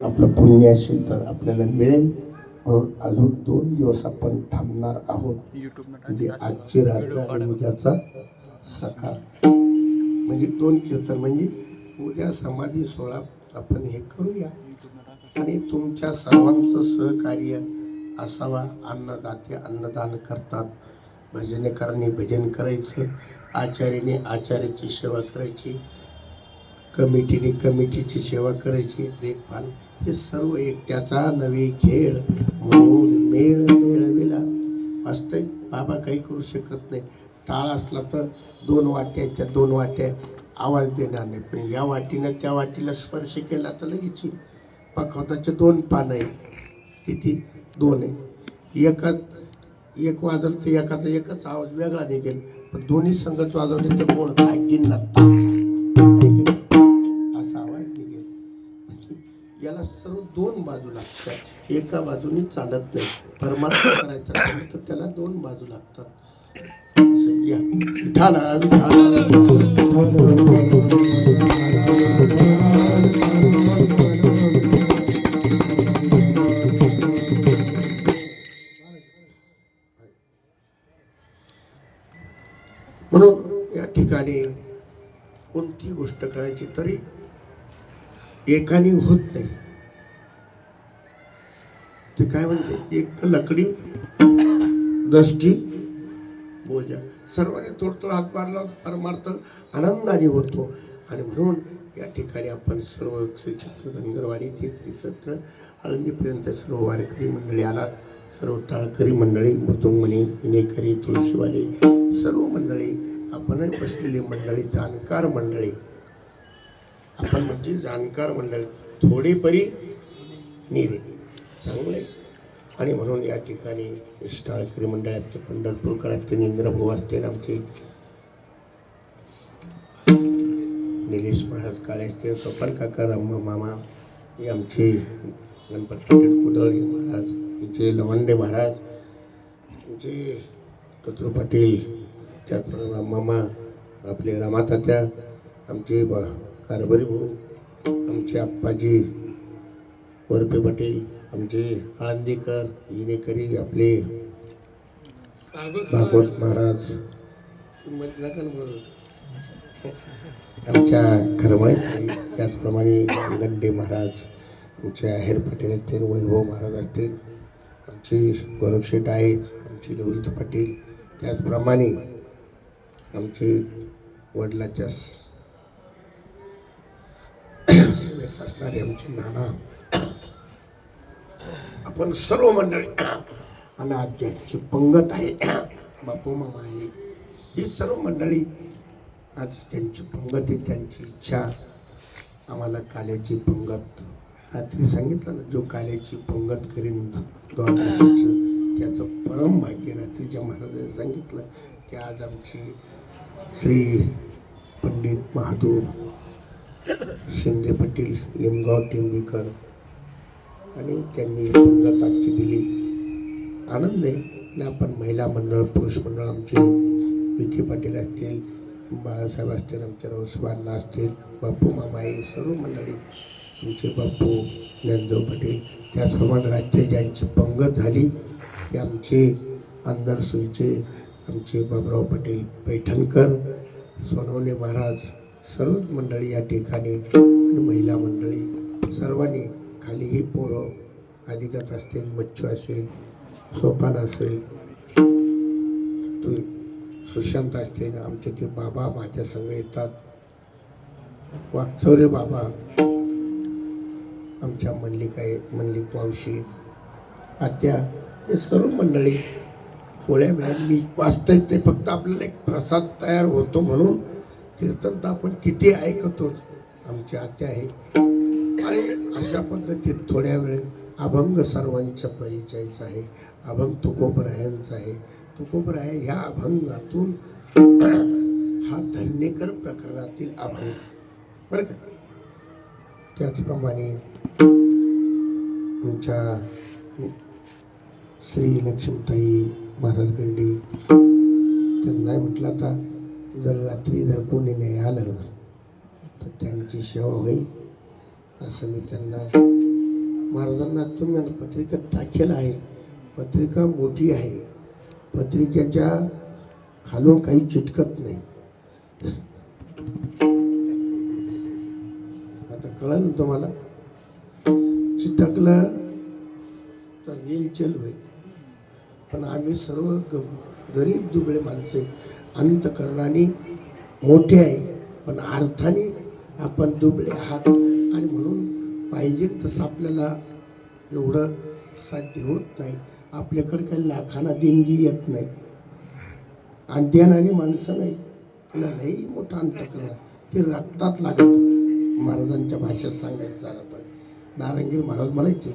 आपलं पुण्य असेल तर आपल्याला मिळेल. म्हणून अजून 2 दिवस आपण थांबणार आहोत. म्हणजे आजची रात्र आणि उद्याचा सकाळ, म्हणजे 2 कीर्तन. म्हणजे उद्या समाधी सोहळा आपण हे करूया. आणि तुमच्या सर्वांचं सहकार्य असावा. अन्नदाते अन्नदान करतात, भजनेकरांनी भजन करायचं, आचार्याने आचार्याची सेवा करायची, कमिटीने कमिटीची सेवा करायची, देखभाल. हे सर्व एकट्याचा नवे खेळ म्हणून मेळ मिळविला. वास्तविक बाबा काही करू शकत नाही. टाळ असला तर 2 वाट्याच्या 2 वाट्या आवाज देणार नाही, पण या वाटीनं त्या वाटीला स्पर्श केला तर लगेच पाखवताचे 2 पानं आहे. किती? 2 आहे. एक वाजलं तर एकाचा एकच आवाज वेगळा निघेल, पण दोन्ही संगत वाजवले तर कोण गिन्नात असा आवाज निघेल. म्हणजे याला सर्व 2 बाजू लागतात, एका बाजूने चालत नाही. परमार्थ करायचा असेल तर त्याला 2 बाजू लागतात. म्हणून या ठिकाणी कोणती गोष्ट करायची तरी एकाने होत नाही. ते काय म्हणते, एक लकडी दसटी बोजा. सर्वांनी थोडं हात मारला परमार्थ आनंदाने होतो. आणि म्हणून या ठिकाणी आपण सर्व क्षेत्र धनगरवाडी ते त्रिसत्र आळंदीपर्यंत सर्व वारकरी मंडळी आलात. सर्व टाळकरी मंडळी, मृदुंगमणी, विनेकरी, तुळशीवाले सर्व मंडळी आपण बसलेली मंडळी, जाणकार मंडळी. आपण म्हणजे जाणकार मंडळी, थोडी परी निरे चांगले. आणि म्हणून या ठिकाणी टाळकरी मंडळाचे पंढरपूरकर असते, इंद्रभाऊ असते, आमचे निलेश महाराज काळे असते, सोपान काका, राम मामा, हे आमचे गणपती कुदळी महाराज, आमचे लवंडे महाराज, आमचे कचरू पाटील, त्याचप्रमाणे राम मामा, आपले रामातात्या, आमचे कारभारी भाऊ, आमचे आप्पाजी वरपे पाटील, आमचे आळंदीकर, विनेकरी, आपले भागवत महाराज, आमच्या खरमळे, त्याचप्रमाणे गंडे महाराज, आमच्या आहेर पाटील असतील, वैभव महाराज असतील, आमचे गोरक्षेट आहेत, आमचे निवृत्त पाटील, त्याचप्रमाणे आमचे वडिलाच्या सेवेत असणारे आमचे नाना, आपण सर्व मंडळी. आणि आज ज्यांची पंगत आहे, बापू मामा आहे, ही सर्व मंडळी आज त्यांची पंगत आहे. त्यांची इच्छा आम्हाला काल्याची पंगत, रात्री सांगितलं ना, जो काल्याची पंगत करीन द्वादशीचं त्याचं परम भाग्य, रात्रीच्या महाराजांनी सांगितलं. की आज आमची श्री पंडित महादेव शिंदे पाटील लिमगाव टिंबीकर आणि त्यांनी पंगत आजची दिली. आनंद आहे. आणि आपण महिला मंडळ, पुरुष मंडळ, आमचे विखे पाटील असतील, बाळासाहेब असतील, आमचे रवसवांना असतील, बापू मामा आहे, सर्व मंडळी, आमचे बापू ज्ञानदेव पाटील, त्याचप्रमाणे राज्य ज्यांची पंगत झाली ते आमचे अंदर सुईचे आमचे बाबराव पाटील पैठणकर, सोनवणे महाराज, सर्व मंडळी या ठिकाणी. आणि महिला मंडळी सर्वांनी, खालीही पोरं आदिगत असतील, मच्छू असेल, सोपान असेल, सुशांत असतील, आमचे ते बाबा माझ्या संग येतात, वागचौरे बाबा, आमच्या मंडलिक मावशी, आत्या, हे सर्व मंडळी पोळ्या मिळाली. मी वाचता ते फक्त आपल्याला एक प्रसाद तयार होतो म्हणून कीर्तन तर आपण किती ऐकतो. आमची आत्या आहे. आणि अशा पद्धतीत थोड्या वेळ अभंग सर्वांच्या परिचयाचा आहे. अभंग तुकोबरायांचा आहे. तुकोबराय ह्या अभंगातून हा धन्यकर प्रकरणातील अभंग बरं का. त्याचप्रमाणे आमच्या श्री लक्ष्मीताई महाराज गंडी, त्यांना म्हटलं आता जर रात्री जर कोणी नाही आलं तर त्यांची सेवा होईल असं मी त्यांना महाराजांना तुम्ही पत्रिका दाखल आहे, पत्रिका मोठी आहे, पत्रिकेच्या खालून काही चिटकत नाही. आता कळलं ना तुम्हाला, चिटकलं तर येईल चल होईल. पण आम्ही सर्व गरीब दुबळे माणसे, अंतकरणाने मोठे आहे पण अर्थाने आपण दुबळे आहात, आणि म्हणून पाहिजे तसं आपल्याला एवढं साध्य होत नाही. आपल्याकडे काही लाखांना देणगी येत नाही, आणि देणारी माणसं नाही, त्याला लई मोठं अंतकरण ते रक्तात लागत. महाराजांच्या भाषेत सांगायचं झालं तर नारायणगिरी महाराज म्हणायचे,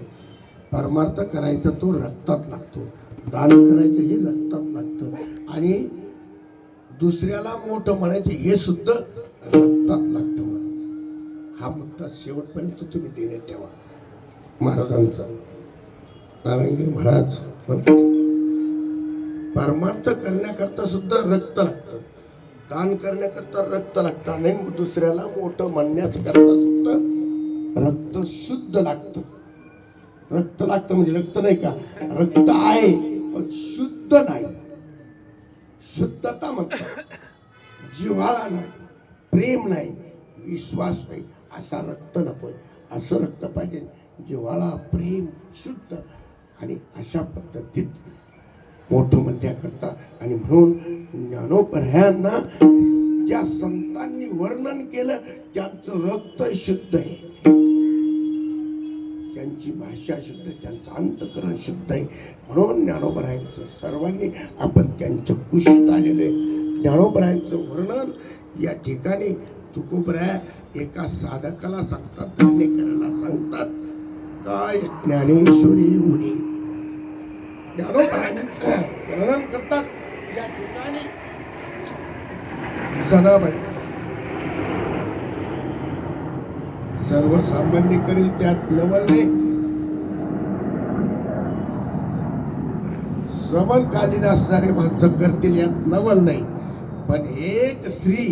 परमार्थ करायचा तो रक्तात लागतो, दान करायचं हे रक्तात लागतं, आणि दुसऱ्याला मोठं म्हणायचं हे सुद्धा रक्तात लागतं. हा मुद्दा शेवटपर्यंत तुम्ही देण्यात ठेवा. महाराजांचा नारायणगिरी महाराज म्हणतात, परमार्थ करण्याकरता सुद्धा रक्त लागतं, दान करण्याकरता रक्त लागतं, आणि दुसऱ्याला मोठं म्हणण्याकरता सुद्धा रक्त शुद्ध लागतं. रक्त लागतं म्हणजे रक्त नाही का, रक्त आहे पण शुद्ध नाही. शुद्धता म्हणतात, जिव्हाळा नाही, प्रेम नाही, विश्वास नाही, असा रक्त नकोय. असं रक्त पाहिजे, जिव्हाळा, प्रेम, शुद्ध, आणि अशा पद्धतीत मोठं म्हणण्याकरता. आणि म्हणून ज्ञानोपर्यांना ज्या संतांनी वर्णन केलं त्यांचं रक्त शुद्ध आहे, त्यांची भाषा शुद्ध, त्यांचं अंतकरण शुद्ध आहे. म्हणून ज्ञानोबरायांचं सर्वांनी आपण त्यांच्या कुशीत आलेले ज्ञानोबरायांचं वर्णन या ठिकाणी तुकोबराया एका साधकाला सांगतात, धन्यकराला सांगतात, काय ज्ञानेश्वरी उनी ज्ञानोबरायांनी वर्णन करतात. या ठिकाणी जनाबाई सर्वसामान्य करील त्यात नवलने, समकालीन असणारे माणसं करतील यात नवल नाही. पण एक स्त्री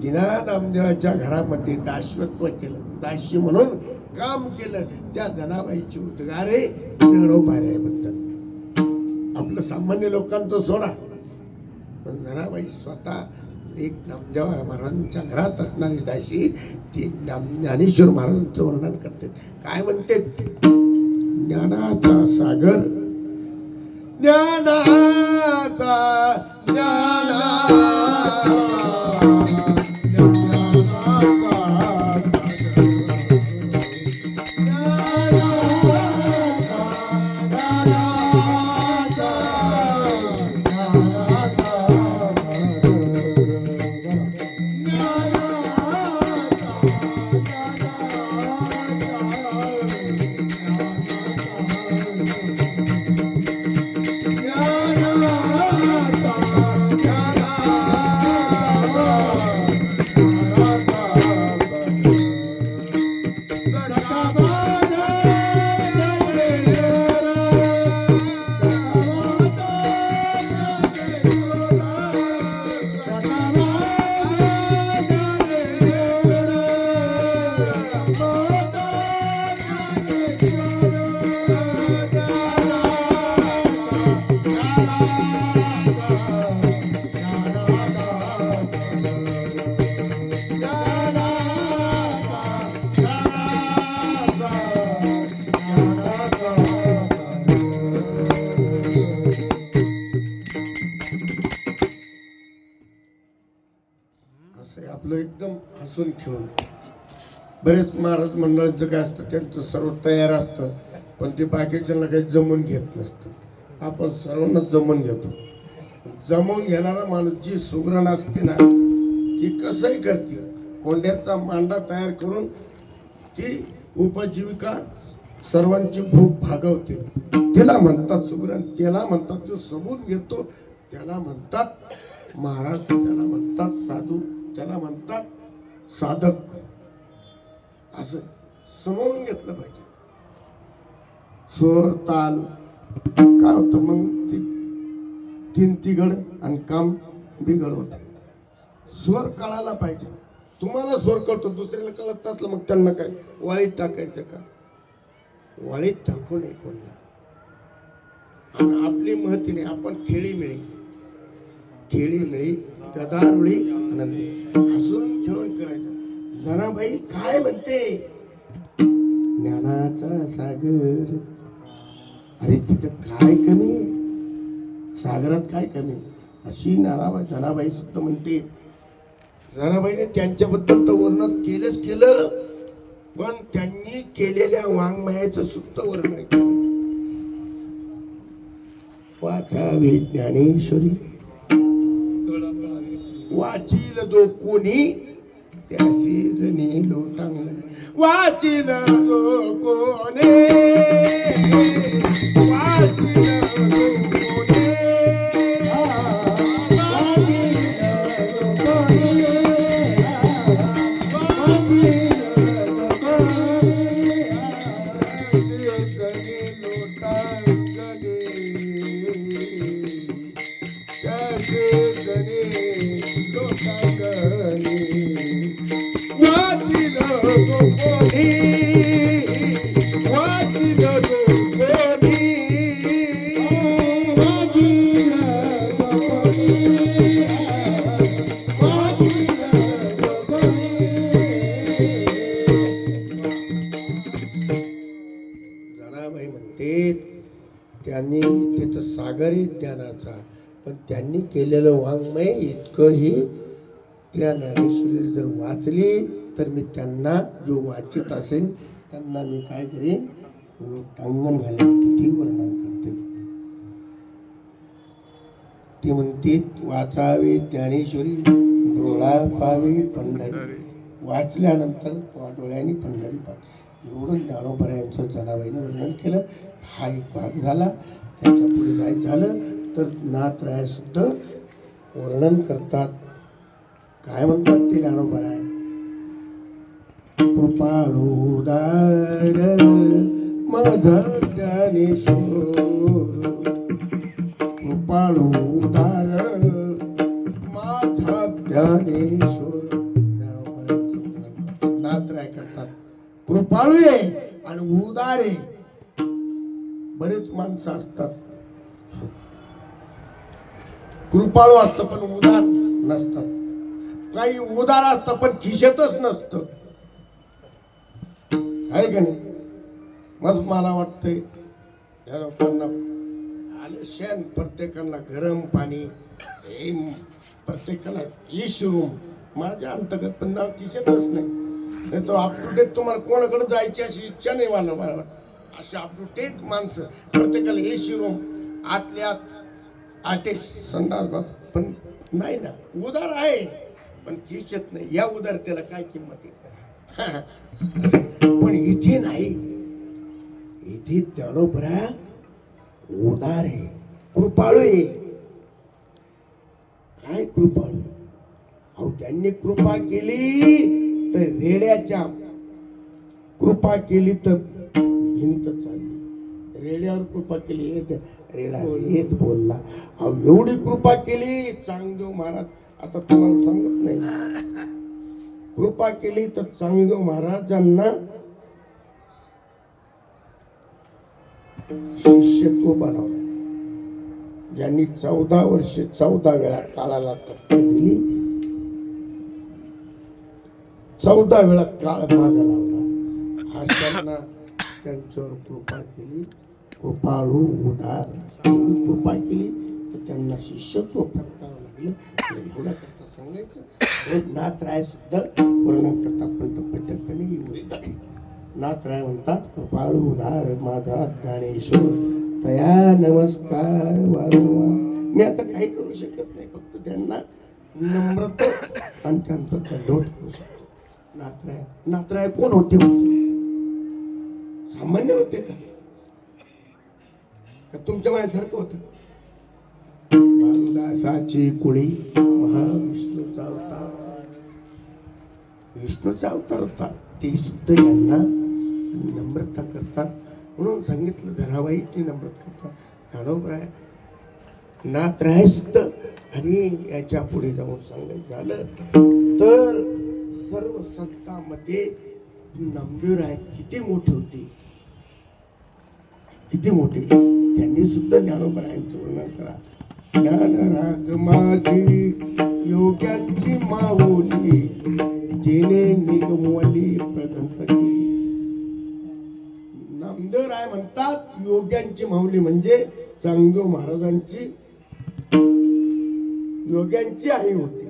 दिना नामदेवाच्या घरामध्ये दासत्व केलं, दासी म्हणून काम केलं, त्या जनाबाईची उद्गारे ज्ञानोबरायाबद्दल. आपलं सामान्य लोकांचं सोडा, पण जनाबाई स्वतः एक नामदेव महाराजांच्या घरात असणारी दासी ती ज्ञानेश्वर महाराजांचं वर्णन करते. काय म्हणते, ज्ञानाचा सागर, ज्ञानाचा आपलं एकदम हसून खेळून. बरेच महाराज मंडळाचं काय असतं, त्यांचं सर्व तयार असतं, पण ते बाकीच्यांना काही जमून घेत नसतं. आपण सर्वांना जमून घेतो. जमून घेणारा माणूस जी सुगरण असते ना, ती कसंही करते, कोंड्याचा मांडा तयार करून ती उपजीविका सर्वांची भूक भागवते. त्याला म्हणतात सुगरण, त्याला म्हणतात जो समून घेतो, त्याला म्हणतात महाराज, त्याला म्हणतात साधू, त्याला म्हणतात साधक. असं समजून घेतलं पाहिजे. स्वर ताल काय होतं मग, ती तीन तिघड आणि काम बिघड होत. स्वर कळायला पाहिजे. तुम्हाला स्वर कळतो, दुसऱ्याला कळत नसलं मग त्यांना काय वाईट टाकायचं का? वाळीत टाकू नये कोणला. आणि आपली महतीने आपण खेळी मिळी गदारुळी आनंदी हसून खेळून करायचं. जनाबाई काय म्हणते, ज्ञानाचा सागर. अरे तिथं काय कमी, सागरात काय कमी, अशी जनाबाई सुद्धा म्हणते. जनाबाईने त्यांच्याबद्दल तर वर्णन केलं, पण त्यांनी केलेल्या वाङ्मयाचं सुद्धा वर्णन केलं. वाचावे ज्ञानेश्वरी वाचील जो कोणी त्याशी जणी लोटांगण. वाचील जो कोणी वाचील जो कोणी त्यांनी तिथं सागरी ज्ञानाचा, पण त्यांनी केलेलं वाङ्मय इतकंही त्या ज्ञानेश्वरी जर वाचली तर मी त्यांना जो वाचित असेल त्यांना मी काय करीन, टांगण घालेन. किती वर्णन करते ती. म्हणते वाचावे ज्ञानेश्वरी डोळा पावे पंढरी. वाचल्यानंतर डोळ्यांनी पंढरी पाहते. एवढं ज्ञानोबा यांचं जनाबाईने वर्णन केलं. हा एक भाग झाला. त्याच्या पुढे जायचं झालं तर नाथराय सुद्धा वर्णन करतात. काय म्हणतात ते ज्ञानोबा, कृपाळोदार माझा ज्ञानेश्वर, कृपाळोदार माझा ज्ञानेश्वर. नाथराय करतात कृपाळू आहे आणि उदार आहे. बरेच माणसं असतात कृपाळू असतं पण उदार नसतात. काही उदार असतं पण खिशेतच नसतं, आहे का नाही. मग मला वाटतंय या लोकांना आलं शेण, प्रत्येकाला गरम पाणी, प्रत्येकाला इश रूम. माझ्या अंतर्गत पण नाव खिशेतच नाही. तो अप टू डेट तुम्हाला कोणाकडे जायची अशी इच्छा नाही मला. असे अप टू डेट माणसं, प्रत्येकाला एसी रूम, आतल्यात आटेश संडास, पण नाही ना. उदार आहे पण खिचत नाही. या उदार त्याला काय किंमत आहे. पण इथे नाही. इथे ज्ञानोबा उदार आहे, कृपाळू आहे. काय कृपाळू, अहो त्यांनी कृपा केली तर रेड्याच्या, कृपा केली तर भिंत चालली. रेड्यावर कृपा केली, रेडा येत बोलला. अहो एवढी कृपा केली चांगदेव महाराज. आता तुम्हाला सांगत नाही, कृपा केली तर चांगदेव महाराजांना शिष्यत्व बनवलं. ज्यांनी 14 वर्षे 14 वेळा काळाला टक्कर दिली, 14 वेळा काळ मागा लावला. अशांना त्यांच्यावर कृपा केली. कृपाळू उदार कृपा केली तर त्यांना शिष्यत्व प्राप्तावं लागलं. एवढा करता सांगायचं. नाथराय सुद्धा वर्णन करतात पण टप्प्याटप्प्याने एवढे. नाथराय म्हणतात कृपाळू उदार माझा ज्ञानेश्वर, तया नमस्कार वारंवार. मी आता काही करू शकत नाही, फक्त त्यांना नम्रता आणि त्यांचा दंडवत करू शकतो. नाथराय कोण होते? सामान्य होते का तुमच्या माझ्यासारखं होतं? बालदासाची कुळी महाविष्णूचा अवतार, विष्णूचा अवतार होता. ते सुद्धा यांना नम्रता करतात म्हणून सांगितलं. जनाबाईची नम्रता करतात. ज्ञानोबराय नाथराय सुद्धा. आणि याच्या पुढे जाऊन सांगायचं झालं तर सर्व संतांमध्ये नंदीराय किती मोठी होती. किती मोठे, त्यांनी सुद्धा ज्ञानोबरायांचं वर्णन करा. ज्ञानराज माझी योग्यांची माऊली, जेने निगमवली प्रदंत केली. नामदेवराय म्हणतात योग्यांची माऊली म्हणजे चांगदेव महाराजांची योग्यांची आई होती.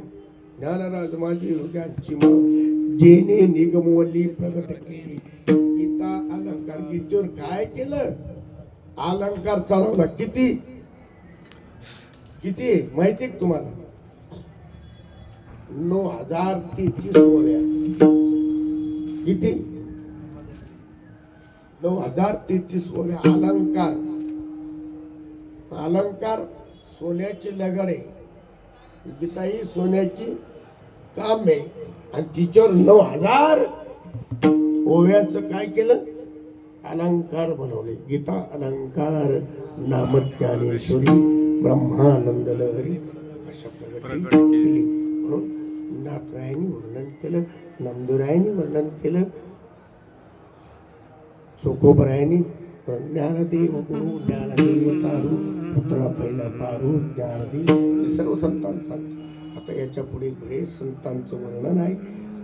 ज्ञानराज माझी योग्यांची माऊली, जेने निगमवली प्रगट केली. गीता अलंकार, गीतेवर काय केलं? अलंकार चढवला. किती किती माहिती आहे तुम्हाला? 9033 ओव्या. किती? 9033 ओव्या. अलंकार, अलंकार सोन्याची लगडे. गीता ही सोन्याची काम आहे आणि तिच्यावर 9000 ओव्याचं काय केलं? अलंकार बनवले. गीता अलंकार नामज्ञानेश्वरी ब्रह्मानंद लहरी अशा प्रगती केली. म्हणून नाथरायांनी वर्णन केलं, नामदेवरायांनी वर्णन केलं, चोखोबरायांनी ज्ञानदेव गुरु ज्ञानदेव तारू पुत्रा पहिला पारू ज्ञानदेव, सर्व संतांचा. आता याच्या पुढे बरेच संतांचं वर्णन आहे.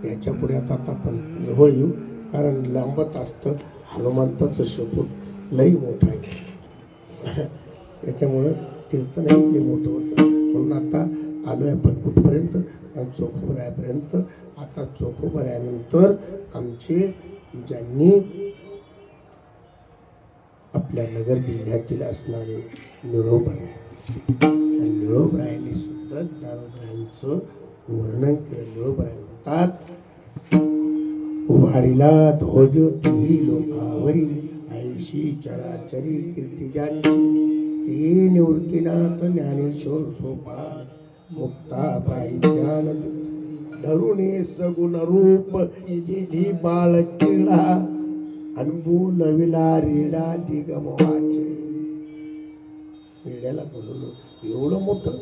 याच्या पुढे आता आपण जवळ येऊ, कारण लांबत असतं. हनुमंताचं शपूट लई मोठं आहे, त्याच्यामुळं कीर्तन लई मोठं होतं. म्हणून आता आलोय आपण कुठपर्यंत? चोखोबरायापर्यंत. आता चोखोबरायानंतर आमचे ज्यांनी आपल्या नगर जिल्ह्यातील असणारे निळोबराय, निळोबरायांनी सुद्धा ज्ञानोबरायांचं वर्णन केलं. निळोबराय म्हणतात उभारीला ध्वज ती लोकावरी, ऐशी चराचरी कीर्ती ज्यांची, ते निवृत्तीनाथ ज्ञानेश्वर सोपान, मुक्ता पायी ज्ञान धरुणे सगुण रूप, गेली बाळ चिडा अनबू नविला रेडा दिगमवाचे. रेड्याला बोलवलं, एवढं मोठं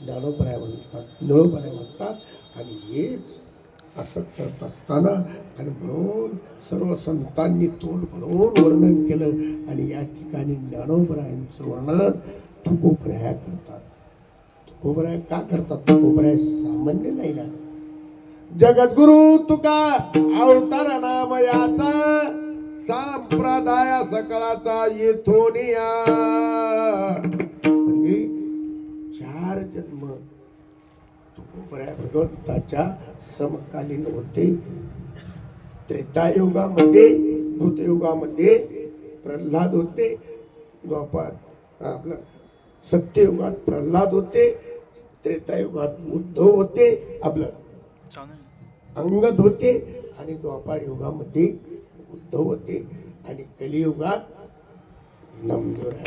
ज्ञानोबराय म्हणतात, निळोबराय म्हणतात. आणि हेच असं करत असताना आणि म्हणून सर्व संतांनी तोंड भरून वर्णन केलं. आणि या ठिकाणी ज्ञानोबरायांचं वर्णन तुकोबराया करतात. तुकोबराया का करतात? तुकोबराया सामान्य नाही ना. जगद्गुरु तुका अवतार नाम याचा, संप्रदाय सकळाचा येथोनिया. म्हणजे 4 जन्म तुकोबराया भगवंताच्या समकालीन होते. त्रेतायुगामध्ये, भूतयुगामध्ये प्रल्हाद होते. द्वापार आपलं सत्ययुगात प्रल्हाद होते. त्रेतायुगात उद्धव होते, आपलं अंगद होते. आणि द्वापार युगामध्ये उद्धव होते. आणि कलियुगात नामदेवराय.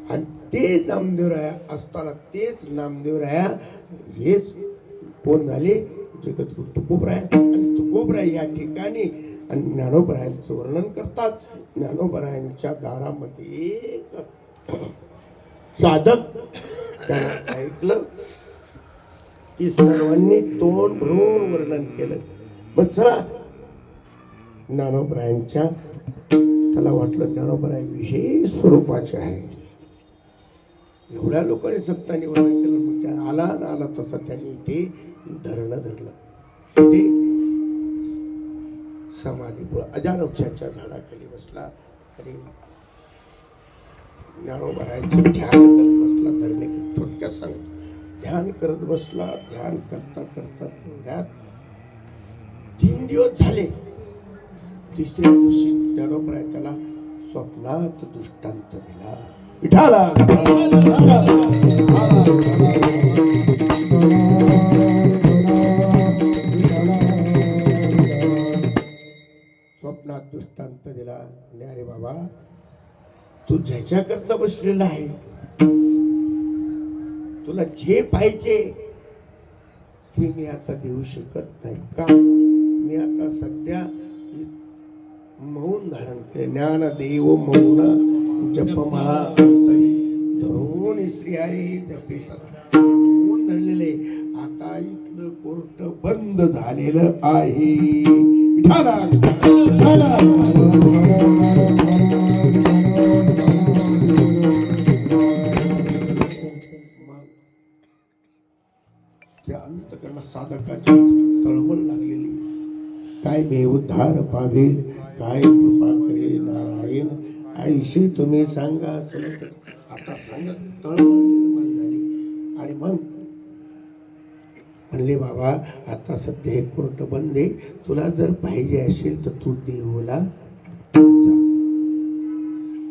आणि ते नामदेवराया असताना तेच नामदेवराया हेच कोण झाले? जगद्गुरु तुकोबराय. आणि तुकोबराय या ठिकाणी आणि ज्ञानोबरायांचं वर्णन करतात. ज्ञानोबरायांच्या दारामध्ये एक साधक त्याला ऐकलं की सर्वांनी तोंड भरून वर्णन केलं. मग चला ज्ञानोबरायांच्या, त्याला वाटलं ज्ञानोबराय विशेष स्वरूपाचे आहे. एवढ्या लोकांनी संतांनी वर्णन केलं. मग त्या आला ना आला तसं त्यांनी ते धरणं धरलं. ते समाधीपुढं अजान वृक्षाच्या झाडाखाली बसला आणि ज्ञानोबरायांचं ध्यान करत बसला. धरणे थोडक्यात सांगतो, ध्यान करत बसला. ध्यान करता करता त्यात 3 दिवस झाले. तिसऱ्या दिवशी ज्ञानोबराय त्याला स्वप्नात दृष्टांत दिला. विठाला स्वप्नात दृष्टांत दिला. अरे बाबा, तू ज्याच्याकरता बसलेला आहे, तुला जे पाहिजे ते मी आता देऊ शकत नाही. का? मी आता सध्या मौन धारण केले. ज्ञानदेव मौन जपमाळा अंतरी धरून श्रीहरी जपे मौन धरलेले. आता इथलं कोर्ट बंद झालेलं आहे. ते उद्धार पावे, काय कृपा करे नारायण, ऐशी तुम्ही सांगा. आता सांगत तळमळ झाली आणि मग म्हणले बाबा आता सध्या हे कोर्ट बंद आहे, तुला जर पाहिजे असेल तर तू देहूला जा.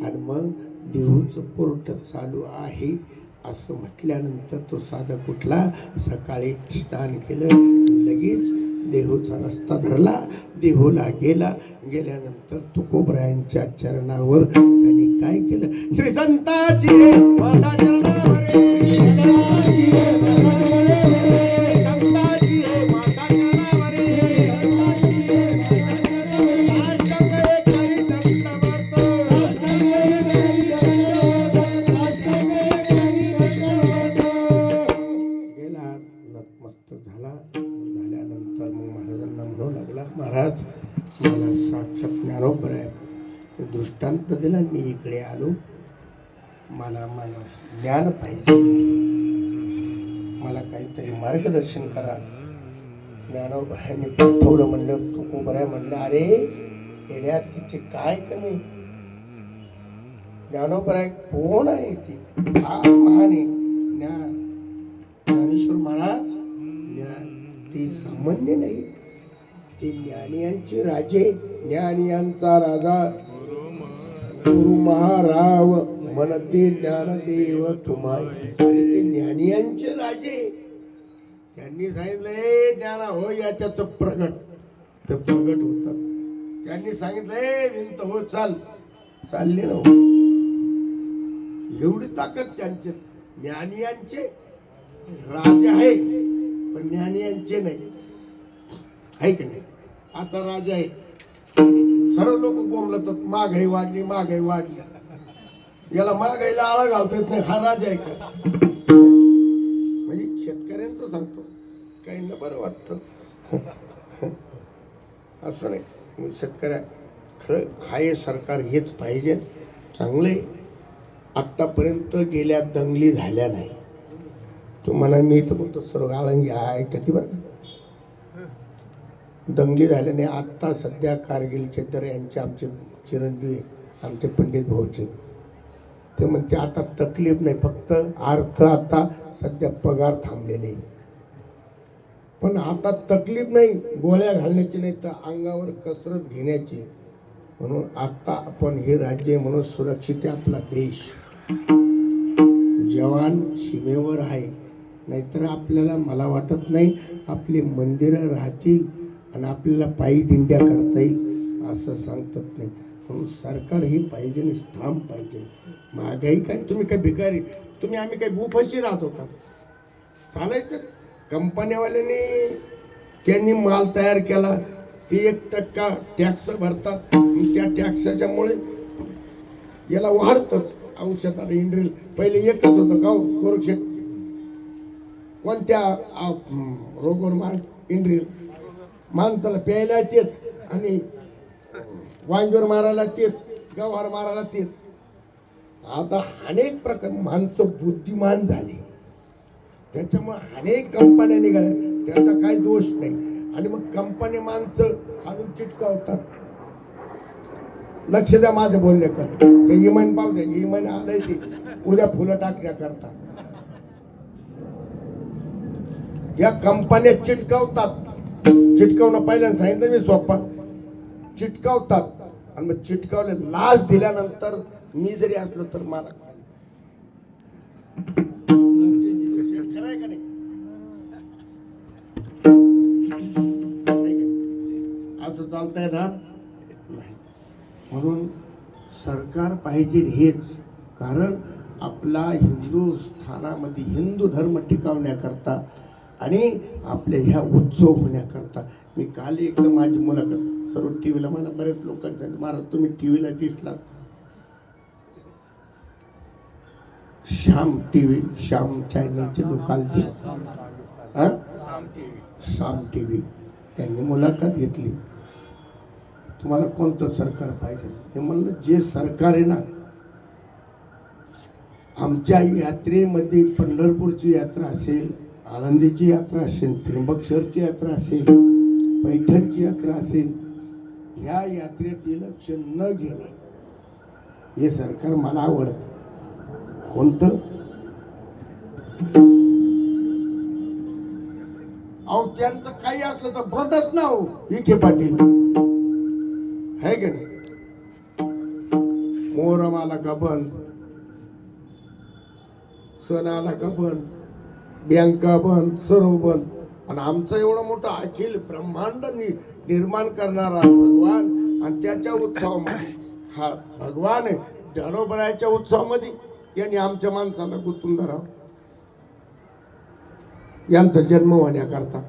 आणि मग देहूचं कोर्ट चालू आहे असं म्हटल्यानंतर तो साधक उठला, सकाळी स्नान केलं, लगेच देहूचा रस्ता धरला, देहूला गेला. गेल्यानंतर तुकोबरायांच्या चरणावर त्यांनी काय केलं, श्री संताची माता झाल्यानंतर मग महाराजांना म्हणू लागला, महाराज मला साक्षात ज्ञानोबर आहे, दृष्टांत दिला, मी इकडे आलो, मला ज्ञान पाहिजे, मला काहीतरी मार्गदर्शन करा. ज्ञानोबरायांनी पाठवलं. म्हणलं तुकोबराय म्हणलं, अरे येण्यात तिथे काय कमी, ज्ञानोबराय कोण आहे, ती फार महान आहे. ज्ञानेश्वर महाराज ते सामान्य नाही, ते ज्ञानियांचे राजे, ज्ञानियांचा राजा गुरु महाराव म्हणते ज्ञानदेव तुम्हारी. ते ज्ञानियांचे राजे, त्यांनी सांगितलंय ज्ञाना हो याच्यात प्रगट, ते प्रगट होतात. त्यांनी सांगितलंय विंत हो चाल, चालले ना. एवढी ताकद त्यांचे, ज्ञानियांचे राजे आहे पण ज्ञानियांचे नाही, आहे की नाही. आता राजा आहे, सर्व लोक बोंबलतात महागाई वाढली, महागाई वाढली, याला महागाईला आळा घालता येत नाही, हा राजा आहे का. म्हणजे शेतकऱ्यांचं सांगतो, काहींना बरं वाटतं असं नाही. शेतकऱ्या खरं हाय सरकार हेच पाहिजे, चांगले. आत्तापर्यंत गेल्या दंगली झाल्या नाही. तुम्हाला मी तर म्हणतो सर्व आळंगी आहे कधी बरं दंगली झाल्या नाही. आत्ता सध्या कारगिलचे तर यांचे आमचे चिरंजीव आमचे पंडित भाऊचे ते म्हणते आता तकलीफ नाही, फक्त अर्थ आता सध्या पगार थांबलेले, पण आता तकलीफ नाही गोळ्या घालण्याची, नाही तर अंगावर कसरत घेण्याची. म्हणून आता आपण हे राज्य म्हणून सुरक्षित आहे आपला देश, जवान सीमेवर आहे. नाहीतर आपल्याला मला वाटत नाही आपली मंदिरं राहतील आणि आपल्याला पायी दिंड्या करता येईल असं सांगतात नाही. म्हणून सरकार ही पाहिजे आणि स्थान पाहिजे. महागाई काय, तुम्ही काय भिकारी, तुम्ही आम्ही काय भूपशी राहतो का, चालायचं. कंपन्यावाल्याने त्यांनी माल तयार केला, ते 1% टॅक्स भरतात, त्या टॅक्सच्यामुळे याला वाढतं. औषधाला इंड्रिल पहिले एकच होतं का गोरक्षेत, कोणत्या रोगवर माल इंड्रिल, माणसाला प्यायला तेच आणि वांग्यावर मारायला तेच, गव्हावर मारायला तेच. आता अनेक प्रकार माणसं बुद्धिमान झाली, त्याच्यामुळे अनेक कंपन्या निघाल्या, त्याचा काही दोष नाही. आणि मग कंपनी माणसं खालून चिटकावतात. लक्ष द्या माझं बोलण्याकडे, ते इमान पाहू द्या, इमान आलंय ते उद्या फुलं टाकण्या करतात. या कंपन्या चिटकावतात, चिटकावणं पहिल्यांदा सांगितलं मी सोपा, चिटकावतात आणि मग चिटकावले लाच दिल्यानंतर मी जरी असलो तर मला खरंय का नाही, असं चालता येणार नाही. म्हणून सरकार पाहिजे हेच, कारण आपला हिंदुस्थानामध्ये हिंदू धर्म टिकवण्याकरता आणि आपल्या ह्या उत्सव होण्याकरता. मी काल एकदा माझी मुलाखत सर्व टीव्हीला, मला बऱ्याच लोकांनी सांगितलं महाराज तुम्ही टीव्हीला दिसलात, श्याम टीव्ही, श्याम चॅनलचे लोकांचे श्याम टीव्ही, त्यांनी मुलाखत घेतली, तुम्हाला कोणतं सरकार पाहिजे. हे म्हणलं जे सरकार आहे ना, आमच्या यात्रेमध्ये पंढरपूरची यात्रा असेल, आळंदीची यात्रा असेल, त्र्यंबकेश्वरची यात्रा असेल, पैठणची यात्रा असेल, ह्या यात्रेत इलेक्शन न घेणे हे सरकार मला आवडत. कोणतं? अहो त्यांचं काही असलं तर बंदच ना हो. विखे पाटील आहे का नाही? मोहरम आला का बंद, सण आला का बंद, बँका बंद, सर्व बंद. आणि आमचं एवढं मोठं अखिल ब्रह्मांड निर्माण करणारा भगवान आणि त्याच्या उत्सवामध्ये हा भगवान आहे. दारोबराच्या उत्सवामध्ये यांनी आमच्या माणसाला गुंतून धरावं, यांचा जन्म होण्याकरता.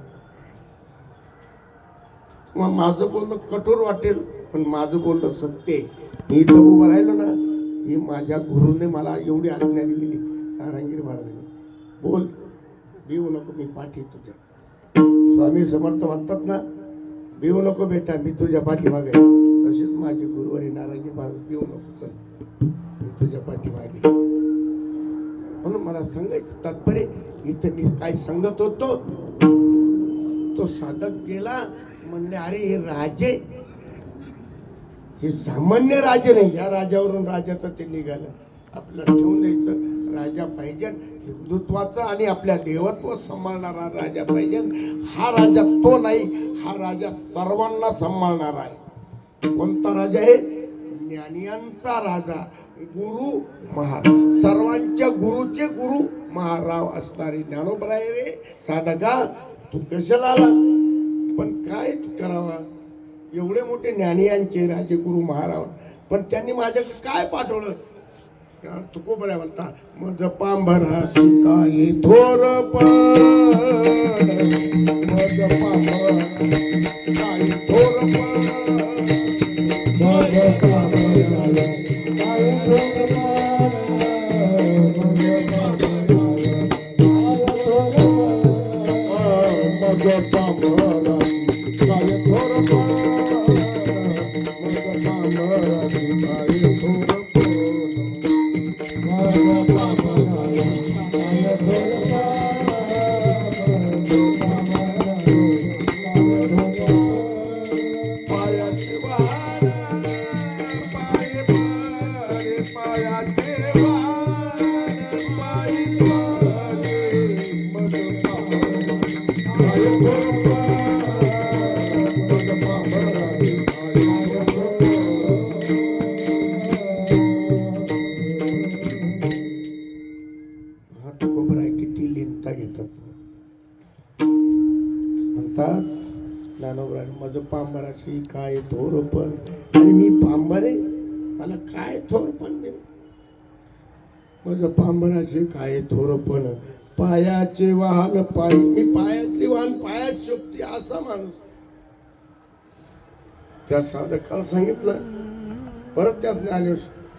मग माझं बोलणं कठोर वाटेल पण माझं बोलणं सत्य आहे. मी इथं उभं राहिलो ना, ही माझ्या गुरुने मला एवढी आज्ञा दिलेली. नारायणगिरी महाराजांनी, बोल भिवू नको, मी पाठी तुझ्या. स्वामी समर्थ म्हणतात ना, भिवू नको बेटा, मी तुझ्या पाठीमागे. तशीच माझी गुरुवारी नारायणगिरी महाराज, भिवू नको, चल मी तुझ्या पाठीमागे. म्हणून मला सांगायचं तात्पर्य, इथे मी काय सांगत होतो तो साधक गेला म्हणले, अरे हे राजे, हे सामान्य राजे नाही. या राजावरून राजाचं ते निघालं. आपल्याला ठेवून द्यायचं राजा पाहिजे, हिंदुत्वाचा आणि आपल्या देवत्व सांभाळणारा राजा पाहिजे. हा राजा तो नाही, हा राजा सर्वांना सांभाळणारा आहे. कोणता राजा आहे? ज्ञानियांचा राजा, गुरु महाराज, सर्वांच्या गुरुचे गुरु महाराव असणारे ज्ञानोबराय रे साधका. तू कशाला आला? पण काय करावा? एवढे मोठे ज्ञानियांचे राजे गुरु महाराज, पण त्यांनी माझ्याकडे काय पाठवलं? तुकोबराय म्हणता, मज पांभरा शिकाई थोर पण, मज पांभरा शिकाई थोर पण, मज पांभरा शिकाई थोर माझं पांबराशी काय थोर पण. आणि मी पांबरे, मला काय थोर पण दे. माझं पांबराशी काय थोर पण, पायाचे वाहन पाय, मी पायातली वाहन पायात शोभते असा माणूस. त्या साधकाला सांगितलं, परत त्या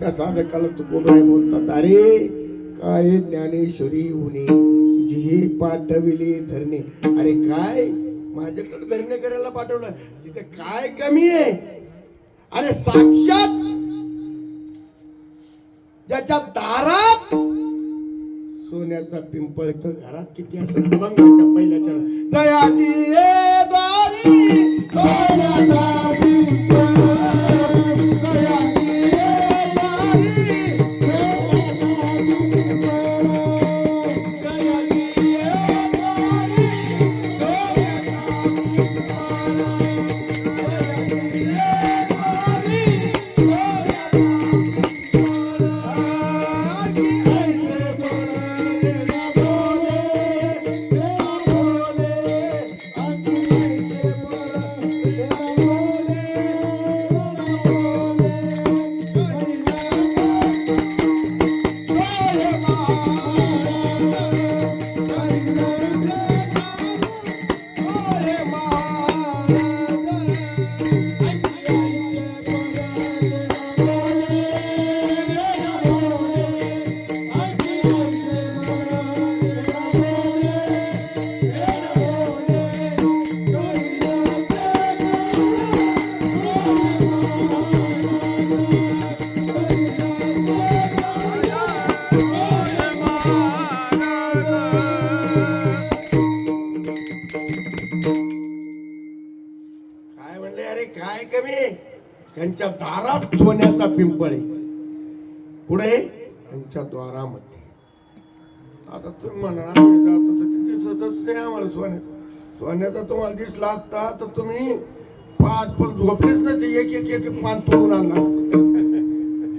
त्या साधकाला तुकोबराय बोलतात, अरे काय ज्ञानेश्वरी उणे जी पाठविले धरणे. अरे काय माझ्याकडे धरणे करायला पाठवलं, तिथे काय कमी आहे? अरे साक्षात ज्याच्या दारात सोन्याचा पिंपळ, तर घरात किती असेल? अभंगाच्या पहिल्याच्या दयाची दारी सोन्याचा पिंपळ, त्यांच्या दारात सोन्याचा पिंपळ आहे. पुढे त्यांच्या द्वारामध्ये. आता तुम्ही म्हणा आम्ही जातो तर ते दिसतच नाही आम्हाला सोन्याचा तुम्हाला दिसला असता तर तुम्ही पाच पण झोपलेच नाही. एक एक एक पान तोडून आणला.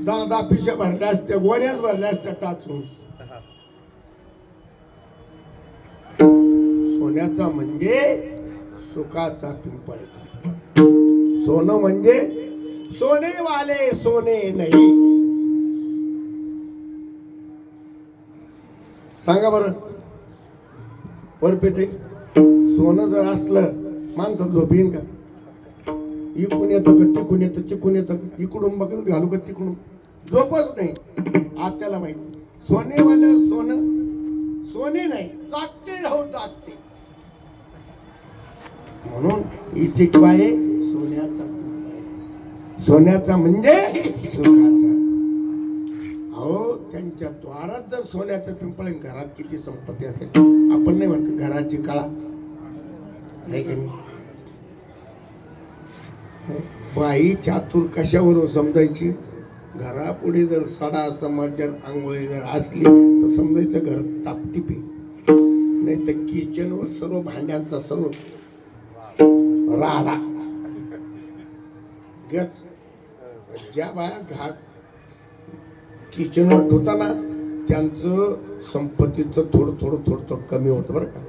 10 पिशा भरल्या असत्या, गोण्याच भरल्या असत्या टाचून. सोन्याचा म्हणजे सुखाचा पिंपळ. सोनं म्हणजे सोने वाले सोने नाही. सांगा बरं वरपेटे, सोनं जर असलं माणसं झोप येईन का? इकडून येतं का तिकडून येतं, तिकडून येतं इकडून बघून घालू का तिकडून, झोपच नाही. आपल्याला माहिती सोनेवाले सोनं सोने नाही, जागते राहू जागते. म्हणून इथे काय सोन्याचा, सोन्याचा म्हणजे सुखाचा. अहो त्यांच्या द्वारात जर सोन्याचं पिंपळ, घरात किती संपत्ती असेल. आपण नाही म्हणतो घराची कळा नाही का? बाई चातुर कशावर समजायची? घरापुढे जर सडा समाजन आंघोळी जर असली तर समजायचं घर टापटिपी. नाही तर किचनवर सर्व भांड्यांचा सर्व राडा गच. ज्या बाया घात किचनवर ठेवताना त्यांचं संपत्तीचं थोडं थोडं थोडं थोडं कमी होतं बरं का.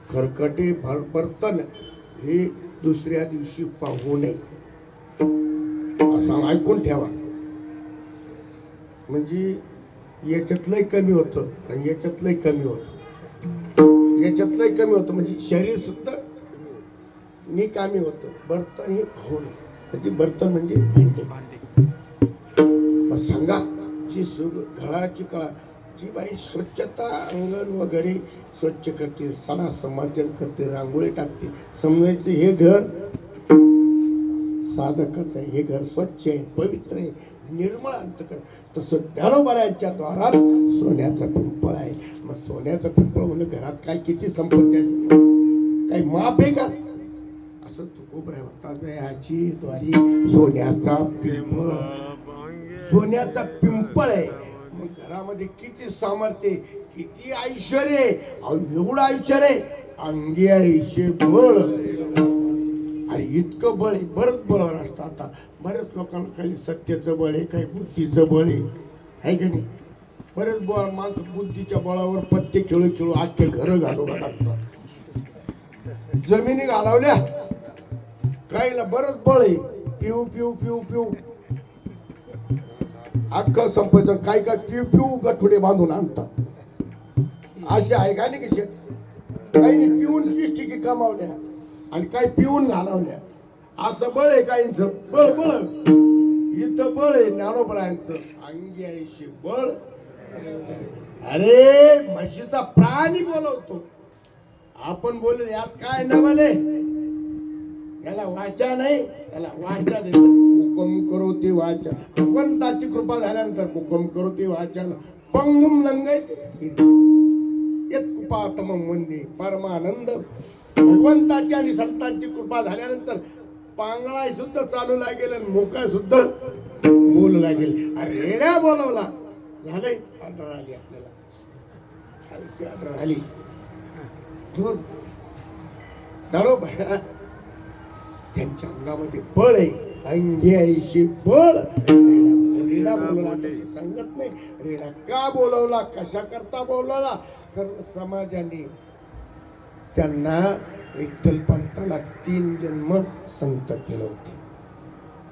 खरकटे बर्तन हे दुसऱ्या दिवशी पाहू नये असं ऐकून ठेवा. म्हणजे याच्यातलंही कमी होतं आणि याच्यातलंही कमी होतं. याच्यातलंही कमी होतं म्हणजे शरीर सुद्धा निकामी होतं. बर्तन हे पाहू नये. म्हणजे बर्तन म्हणजे मग सांगा जी घराची कळा, जी बाई स्वच्छता अंगण वगैरे स्वच्छ करते, सणा समार्जन करते, रांगोळी टाकते, समजायचं हे घर साधकच आहे, हे घर स्वच्छ आहे, पवित्र आहे, निर्मळ अंतकर. तसं ज्ञानोबारायांच्या द्वारात सोन्याचा पिंपळ आहे. मग सोन्याचा पिंपळ म्हणजे घरात काय किती संपत्ती आहे, काही माप आहे का? असं तुकोबरायाची द्वारी सोन्याचा पिंपळ, सोन्याचा पिंपळ आहे. मग घरामध्ये किती सामर्थ्य, किती ऐश्वर्य. एवढं ऐश्वर्य, अंगी ऐशे बळ. आणि इतकं बळ आहे, बरंच बळावर असतं. आता बऱ्याच लोकांना काही सत्याचं बळ आहे, काही बुद्धीचं बळ आहे का नाही? बरेच बळ माणसं बुद्धीच्या बळावर पत्ते खेळू खेळू आजचे घर घालून टाकतात. जमिनी घालवल्या काही ना बरंच बळ आहे, पिऊ पिऊ पिऊ पिऊ अख्खं संपत. काही काय पिऊ पिऊ गठुडे बांधून आणतात. असे आहे का नाही की काही पिऊन 20 टिकी कमावल्या आणि काही पिऊन घालवल्या. असं बळ आहे काहींचं. बळ बळ इथं बळ आहे ज्ञानोबरायांचं, अंगी ऐशी बळ. अरे म्हशीचा प्राणी बोलवतो. आपण बोलले यात काय न बोले, याला वाचा नाही, त्याला वाचा देतात. हुकम करो ती वाचा. भगवंताची कृपा झाल्यानंतर हुकम करो ती वाचा पंगुम लंगैत यत्कुपातम वंदे परमानंद. भगवंताची आणि संतांची कृपा झाल्यानंतर पांगळा सुद्धा चालू लागेल आणि मोका सुद्धा बोलू लागेल. रेड्या बोलवला झालंय. ऑर्डर आली आपल्याला, ऑर्डर आली. बरोबर त्यांच्या अंगामध्ये बळ आहे, अंगी ऐशी बळ. रेडा बोलवला त्याची सांगत नाही. रेडा का बोलवला, कशा करता बोलवला? सर्व समाजाने त्यांना विठ्ठल पंताला 3 जन्म संत केलं होते.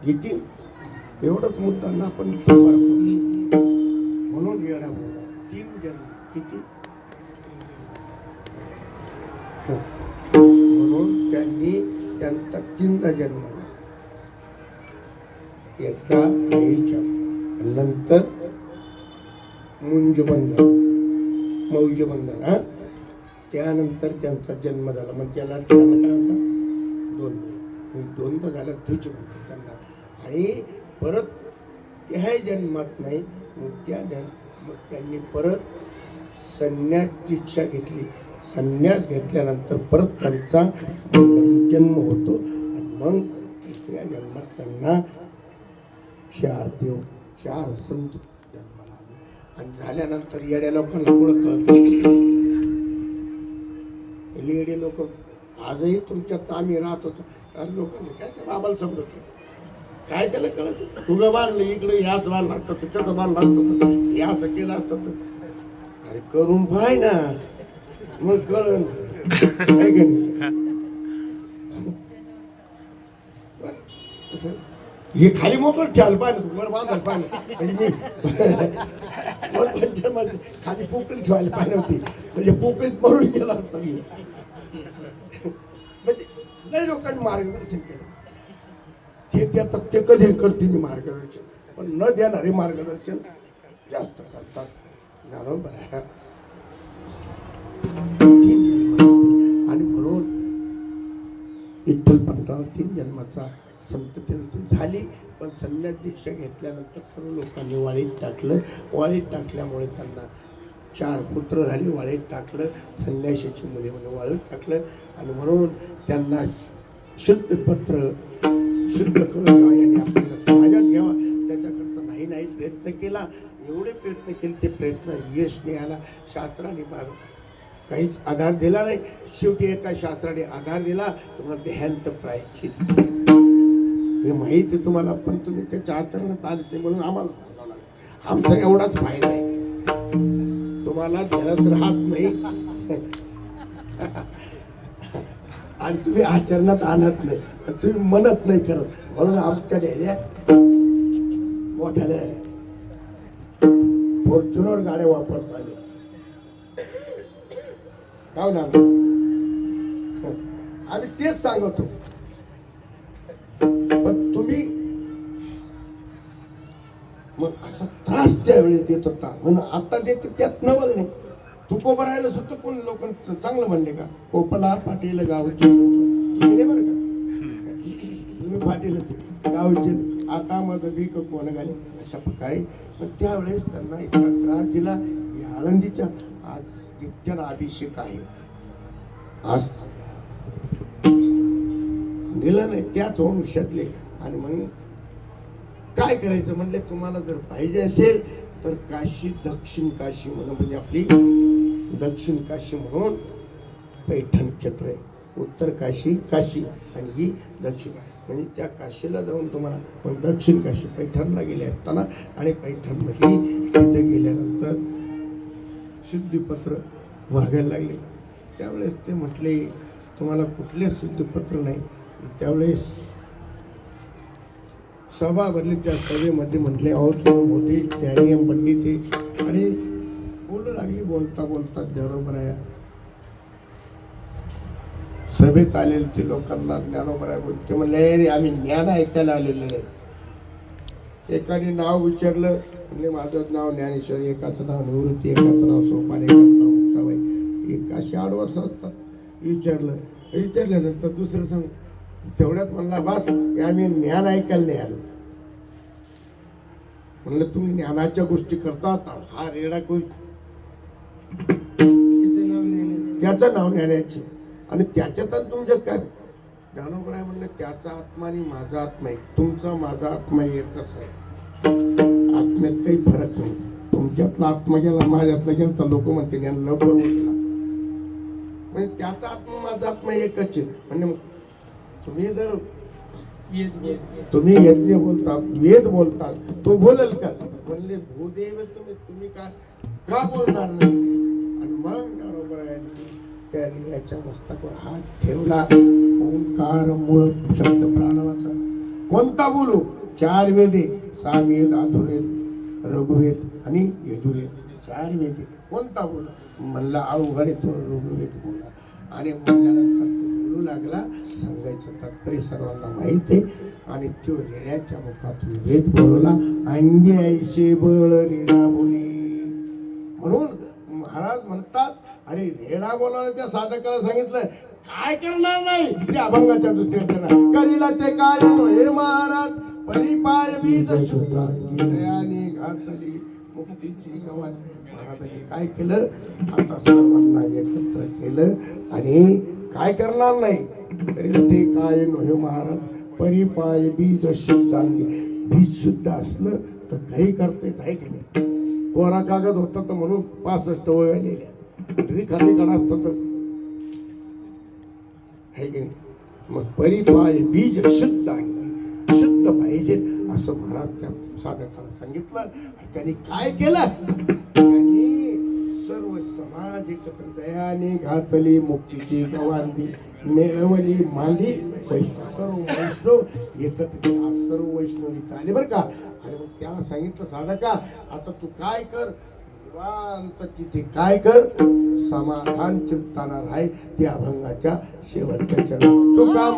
किती एवढंच मुद्दांना आपण म्हणून रेडा बोलला. 3 जन्म किती. म्हणून त्यांनी त्यांचा 3दा जन्म झाला. एकदा आईच्या, नंतर मुंजबंधन मौजबंधन, त्यानंतर त्यांचा जन्म झाला. मग त्याला काय म्हणतात, दोनदा झाला द्विजबंधन त्यांना. आणि परत त्याही जन्मात नाही, मग त्यांनी परत संन्यास दीक्षा घेतली. संन्यास घेतल्यानंतर परत त्यांचा जन्म होतो. आणि मग तिसऱ्या जन्मात त्यांना 4 देव 4 संत जन्माला आले आणि झाल्यानंतर येड्या लोकांना पुढं कळत येडे लोक आजही तुमच्यात आम्ही राहत होतो लोकांनी काय त्या बाबाला समजत काय त्याला कळत तुझं बांधलं इकडे ह्याच बांधला असतं त्याचं बांधलं असतं हे असं केलं असतं अरे करून पाय ना मग कळण काय हे खाली मोकळ ठेवायला पाहिजे वर बांधायला पाहिजे म्हणजे खाली पोकळी ठेवायला पाहिजे होती म्हणजे पोकळीत पडून गेला असता मी म्हणजे लय लोकांनी मार्गदर्शन केलं ते देतात ते कधी करतील मार्गदर्शन पण न देणारे मार्गदर्शन जास्त करतात बरोबर आहे आणि म्हणून विठ्ठल पंथाला 3 जन्माचा संत त्यांची झाली पण संन्यास दीक्षा घेतल्यानंतर सर्व लोकांनी वाळीत टाकलं वाळीत टाकल्यामुळे त्यांना 4 पुत्र झाले वाळीत टाकलं संन्याशीची मुले म्हणजे वाळीत टाकलं आणि म्हणून त्यांना शुद्ध पत्र शुद्ध करून घ्यावा यांनी आपल्याला समाजात घ्यावा त्याच्याकरता नाही प्रयत्न केला एवढे प्रयत्न केले ते प्रयत्न यश नाही आला शास्त्राने काहीच आधार दिला नाही शेवटी एका शास्त्राने आधार दिला तुम्हाला देहांत प्रायश्चित हे माहिती आहे तुम्हाला पण तुम्ही त्याच्या आचरणात आले ते म्हणून आम्हाला सांगावं लागतं आमचा एवढाच फायदा आहे तुम्हाला ध्यानात राहत नाही आणि तुम्ही आचरणात आणत नाही तुम्ही म्हणत नाही करत म्हणून आमच्या ढेऱ्या मोठ्याने फॉर्च्युनर गाड्या वापरत आले काय ना आम्ही तेच सांगतो पण तुम्ही मग असा त्रास त्यावेळी देत होता म्हणून आता देते त्यात नवल नाही तुकोबा राहायला सुद्धा कोण लोक चांगलं म्हणले का कोपला पाटील गावचे तुम्ही बरं का तुम्ही पाटील गावचे आता माझं बीक कोण घाले अशा प्रकारे पण त्यावेळेस त्यांना इतका त्रास दिला आळंदीच्या आज नित्याला अभिषेक आहे आज दिला नाही त्याच वंशातले आणि मग काय करायचं म्हणले तुम्हाला जर पाहिजे असेल तर काशी दक्षिण काशी म्हणून म्हणजे आपली दक्षिण काशी म्हणून पैठण क्षेत्र आहे उत्तर काशी काशी आणि ही दक्षिण म्हणजे त्या काशीला जाऊन तुम्हाला पण दक्षिण काशी पैठणला गेले असताना आणि पैठणमध्ये तिथे गेल्यानंतर शुद्धीपत्र मागायला लागले त्यावेळेस ते म्हटले तुम्हाला कुठले शुद्धीपत्र नाही त्यावेळेस सभा भरली त्या सभेमध्ये म्हटले अहो तुम्ही मोठे ज्ञानी पंडित आणि बोलू लागली बोलता बोलता बरोबर आहे सभेत आलेले ते लोकांना ज्ञानोबर आहे बोलते म्हणले रे आम्ही ज्ञान ऐकायला आलेले नाही एकाने नाव विचारलं म्हणजे माझं नाव ज्ञानेश्वर एकाचं नाव निवृत्ती एकाचं नाव सोपान एकाचं नाव मुक्ताबाई एक असे आडवस असतात विचारल्यानंतर दुसरं सांग तेवढ्यात म्हणला बस आम्ही ज्ञान ऐकायला नाही आलो म्हणलं तुम्ही ज्ञानाच्या गोष्टी करता हा रेडा कोण त्याचं नाव ज्ञानाची आणि त्याच्यात तुमच्यात काय ज्ञानोबर आहे म्हणलं त्याचा आत्मा आणि माझा आत्मा एक तुमचा माझा आत्मा एकच आहे आत्म्यात काही फरक नाही तुमच्यातला आत्मा गेला माझ्यातला गेला तर लोक म्हणते ज्ञान लवकर उठला म्हणजे त्याचा आत्मा माझा आत्मा एकच आहे म्हणजे तुम्ही जर तुम्ही यज्ञ बोलता वेद बोलता तो बोलेल का म्हणले भूदेव तुम्ही का बोलणार नाही आणि मग बरोबर आहे त्या रियाच्या मस्तकावर हात ठेवला ओंकार मूळ शब्द प्राणवाचा कोणता बोलू 4 वेदे सामवेद अधुर्वेद रघुवेद आणि यजुर्वेद 4 वेदे कोणता बोला म्हणला अवघड तो रघुवेद बोला आणि म्हणल्यानंतर तो बोलू लागला सांगायचं तात्पर्य सर्वांना माहित आहे आणि तो रेड्याच्या मुखातून वेद बोलवला अंगे ऐसे बळ रेडा बोली म्हणून महाराज म्हणतात अरे रेडा बोलायला त्या साधकाला सांगितलं काय करणार नाही त्या अभंगाच्या दुसऱ्याच्या करीला ते काय हे महाराज परिपाय बीज शुद्धाने घातली मुक्तीची गवात महाराजांनी काय केलं आता सर्वांना एकत्र केलं आणि काय करणार नाही करीला ते काय हे महाराज परिपाय बीज शुद्धांगी बीज शुद्ध असलं तर काही करता येत आहे की नाही. कोरा कागद होता तर म्हणून 65 वया लिहिल्या, रिखाली कडा असतं तर आहे की नाही. मग परिपाय बीज शुद्ध आहे, शुद्ध पाहिजे असं महाराज त्या साधकाला सांगितलं. त्यांनी काय केलं, त्यांनी सर्व समाज एकत्र दयाने घातली, मुक्तीची गवांदी मिळवली मांडी. वैष्णव सर्व वैष्णव एकत्र सर्व वैष्णव इथं आले बरं का. आणि मग त्याला सांगितलं साधका आता तू काय कर, निवांत तिथे काय कर, समाधान चिंताना राहाय त्या अभंगाच्या शेवटच्या चरणात. तो काम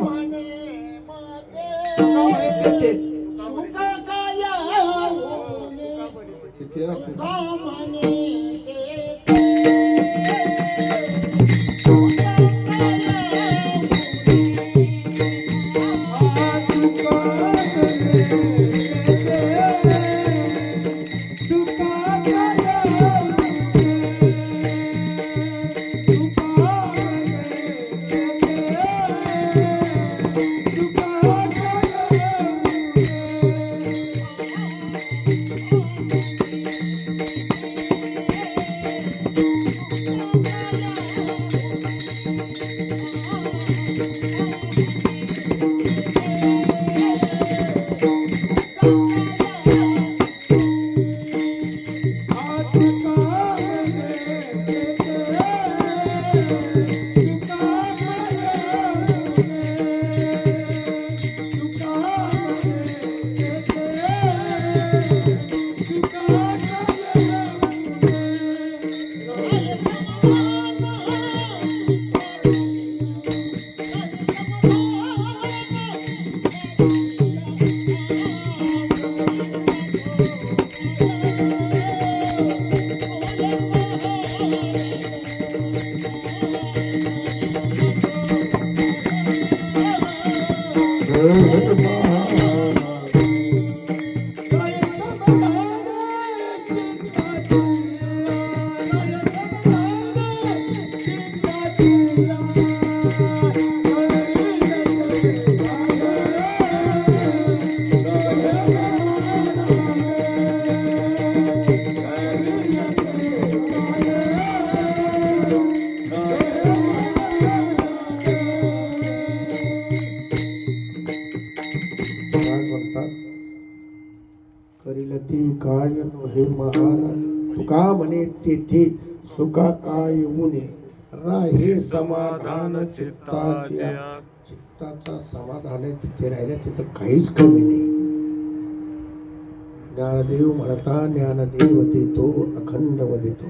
हे महाराज तुका म्हणे तेथे सुका काय ऊने राहे समाधान चित्ताच्या. चित्ताचा समाधान आहे तिथे राहिलं, तिथं काहीच कमी नाही. ज्ञानदेव म्हणता ज्ञानदेव देतो अखंड देतो.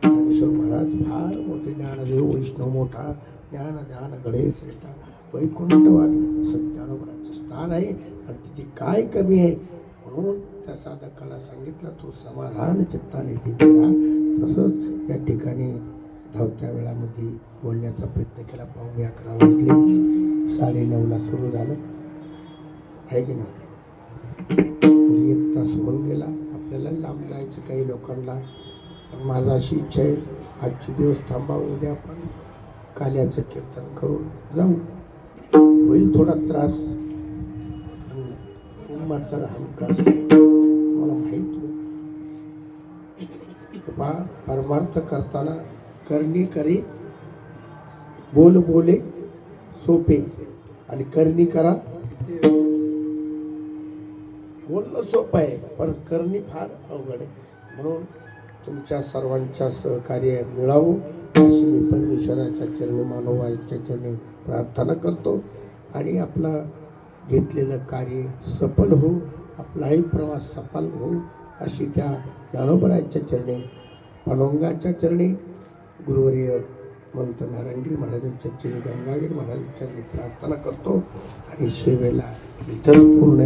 ज्ञानेश्वर महाराज फार मोठे ज्ञानदेव, वैष्णव मोठा, ज्ञान ध्यान गडे श्रेष्ठा, वैकुंठवाट ज्ञानोबराचं स्थान आहे. आणि तिथे काय कमी आहे म्हणून त्या साधकाला सांगितलं तू समाधान चित्ताने तिथे राहा. तसंच या ठिकाणी धावत्या वेळामध्ये बोलण्याचा प्रयत्न केला. पाहुणे 11 वाजले, 9:30ला सुरू झालं आहे की नाही. 1 तास होऊन गेला. आपल्याला लांब जायचं काही लोकांना, पण माझा अशी इच्छा आहे आजचे दिवस थांबा, उद्या आपण काल्याचं कीर्तन करून जाऊ. होईल थोडा त्रास, मात्र हमखास मला माहिती परमार्थ करताना करणी करी, बोल बोले सोपे आणि करणी करा. बोलणं सोपं आहे पण करणी फार अवघड आहे. म्हणून तुमच्या सर्वांच्या सहकार्य मिळावं अशी मी परमेश्वराच्या चरणी, मानवाच्या चरणी प्रार्थना करतो. आणि आपला घेतलेलं कार्य सफल हो, आपलाही प्रवास सफल हो अशी त्या ज्ञानोबराच्या चरणी, पनोंगाच्या चरणी, गुरुवर्य मंत नारायणगिरी महाराजांच्या चरणी, गंगागिरी महाराजांच्या चरणी प्रार्थना करतो. आणि सेवेला इथं पूर्ण